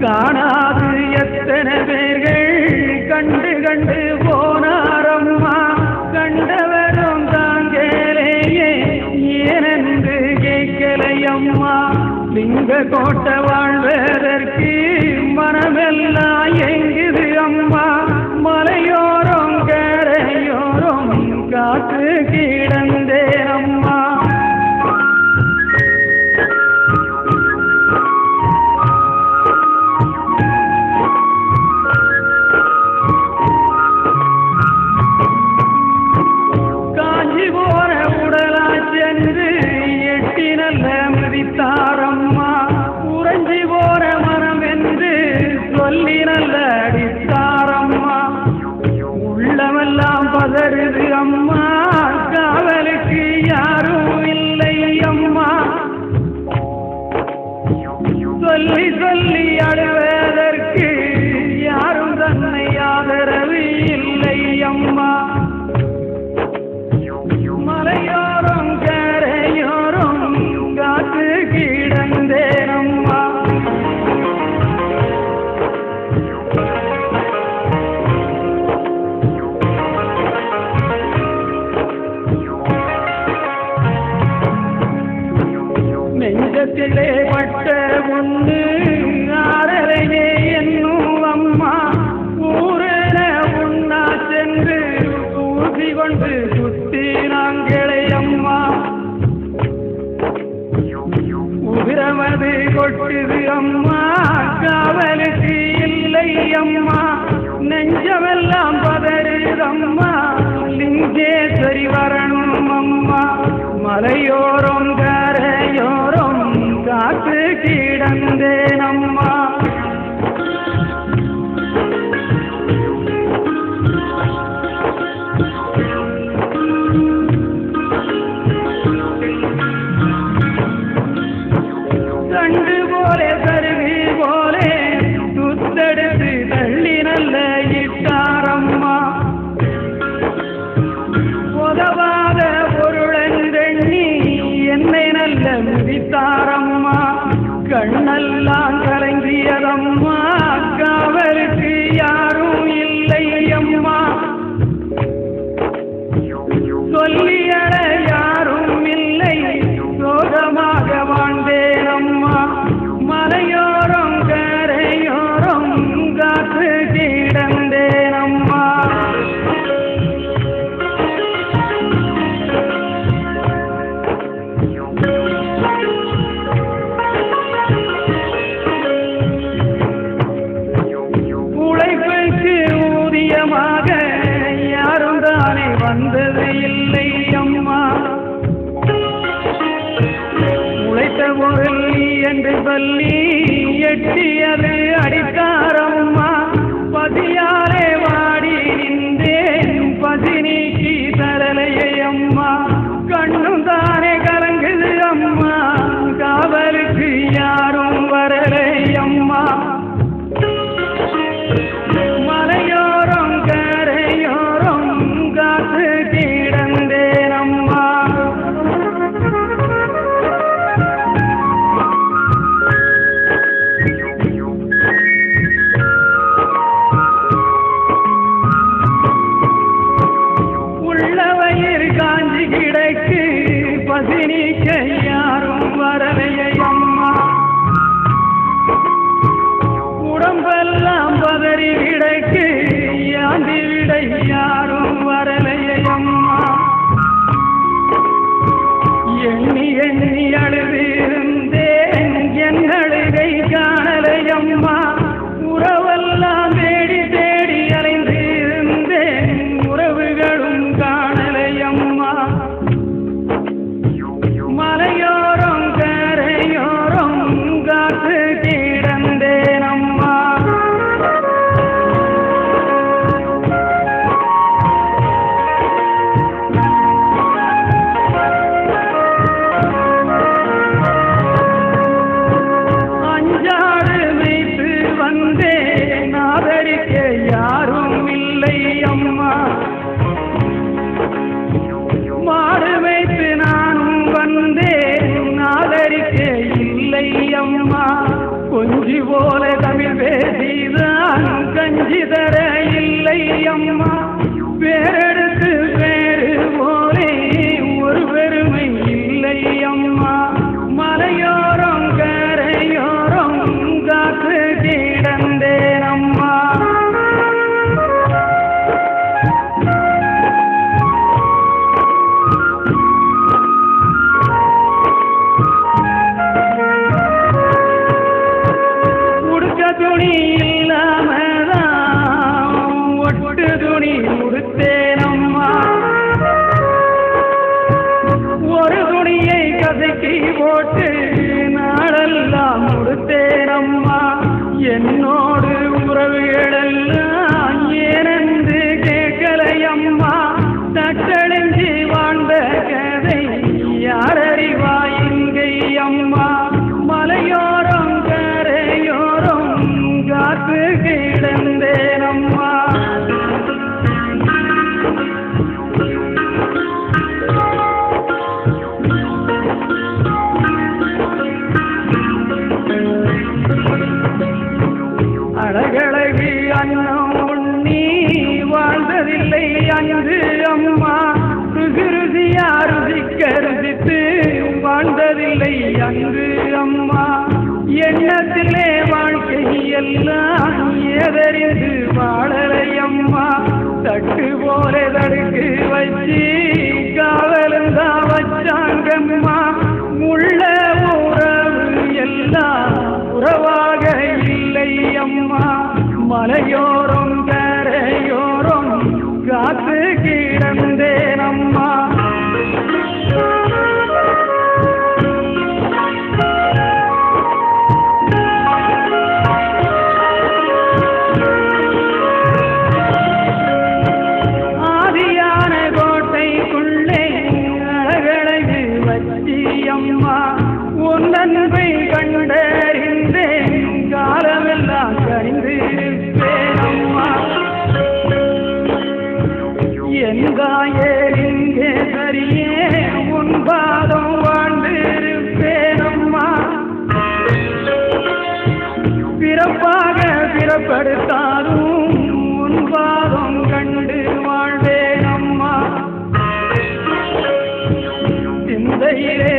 காணாது எத்தனை பேர்கள் கண்டு கண்டு போனாரம்மா. கண்டவரும் தாங்கலேயே ஏனென்று கேட்கலையம்மா. லிங்க கோட்டை வாழ்வதற்கு மனமெல்லாம் எங்குது அம்மா. மலையோரம் கரையோரம் காத்து கிடந்தேன் அம்மா. காஞ்சி போன உடலா சென்று எட்டி நல்ல மிதித்தாரம்மா. உறைஞ்சி போற மனம் என்று சொல்லி நல்ல அடித்தாரம்மா. உள்ளமெல்லாம் பதறுது அம்மா. காவலுக்கு யாரும் இல்லை அம்மா. சொல்லி சொல்லி அழுவதற்கு யாரும் தன்னை ஆதரவு இல்லை அம்மா. மலையோரம் கரையோரம் காத்து கிடந்தேன் அம்மா. நெஞ்சத்திலே பட்ட ஒன்று ஆறரையே என்னும் அம்மா. ஊரன உண்ணா சென்று ஊசி கொண்டு சுத்தி நாங்களே அம்மா. உதிரமது கொட்டுது அம்மா. காவலுக்கு இல்லை அம்மா. நெஞ்சமெல்லாம் பதறுதம்மா. லிங்கேஸ்வரி வரணும் அம்மா. மலையோரம் கரையோரம் காத்து கிடந்தேன் அம்மா. கண்டு போலே கருவி போலே சுத்தெடுத்து தள்ளி நல்ல இட்டாரம்மா. உதவாத பொருளெண்ணி என்னை நல்ல மிதித்தாரம்மா. கண்ணெல்லாம் கலங்கியதம்மா. காவலுக்கு யாரும் இல்லை அம்மா. சொல்லியட யாரும் இல்லை. சோகமாக வாழ்ந்தேன் அம்மா. மலையோரம் கரையோரம் காத்து கிடந்தேன் அம்மா. உழைப்புக்கு ஊதியமாக யாரும் தானே வந்தது இல்லை அம்மா. உழைத்த பொருள் என்று சொல்லி எட்டியது அடித்தாரம்மா. பதியாலே வாடி நின்றேன் பசி நீக்கி தரலையே அம்மா. கண்ணும் தானே கலங்குது அம்மா. காவலுக்கு யாரும் வரலை அம்மா. மலையோரம் கரையோரம் காத்து கிடந்தேன் அம்மா. உள்ளவயிறு காஞ்சி கிடக்கு பசி நீக்க யாரும் வரலையே அம்மா. உடம்பெல்லாம் பதறி கிடக்கு யாந்தி விட யாரும் வரலையே அம்மா. எண்ணி எண்ணி அழுதிருந்தேன் என் அழுகை காணலை அம்மா. உறவெல்லாம் தேடி தேடி அலைந்திருந்தேன் உறவுகளும் காணலை அம்மா. மலையோரம் கரையோரம் காத்து கிடந்தேன் அம்மா. அஞ்சாடு வைத்து வந்தேன் ஆதரிக்க யாரும் இல்லை அம்மா. மாடு வைத்து நானும் வந்தேன் ஆதரிக்க இல்லை அம்மா. கொஞ்சி போல தமிழ் செஞ்சு தர இல்லை அம்மா பேரெடுத்து வேறு போலே ஒரு பெருமை இல்லை அம்மா மலையோரம் கரையோரம் காத்து கிடந்தேன் அம்மா உடுக்க துணி இல்லாமதான் ஒட்டு துணி உடுத்தேன் அம்மா ஒரு துணியை கசக்கி போட்டு நாளெல்லாம் உடுத்தேன் அம்மா என்னோடு உறவுகளெல்லாம் ஏனென்று கேட்கலையம்மா தட்டழிஞ்சி வாழ்ந்த கதை யாரறிவா இங்கை அம்மா மலையோரம் கரையோரம் காத்து கிடந்தேன் அம்மா அழகழகு அன்னம் உண்ணி வாழ்ந்ததில்லை அன்று அம்மா ருசி ருசியா ருசிக்க ருசித்து வாழ்ந்ததில்லை அன்று அம்மா எண்ணத்திலே வாழ்க்கை எல்லாம் ஏதறிந்து வாழலை அம்மா தட்டு போல தடுக்கு வச்சு காவலந்தா வச்சாங்கம்மா உள்ள உறவு எல்லாம் உறவாக இல்லை அம்மா மலையோரம் கரையோரம் காத்து கிடந்தேன் அம்மா ஆதியான கோட்டைக்குள்ளே அழகழகு வச்சி அம்மா உன்னன்பை கண்டறிந்தேன் காலமெல்லாம் கணிந்திருப்பேன் அம்மா எங்காயே இங்கே சரியே உன் பாதம் வாழ்ந்திருப்பேன் அம்மா பிறப்பாக பிறப்படுத்தாலும் உன் பாதம் கண்டு வாழ்வேன் அம்மா சிந்தையிலே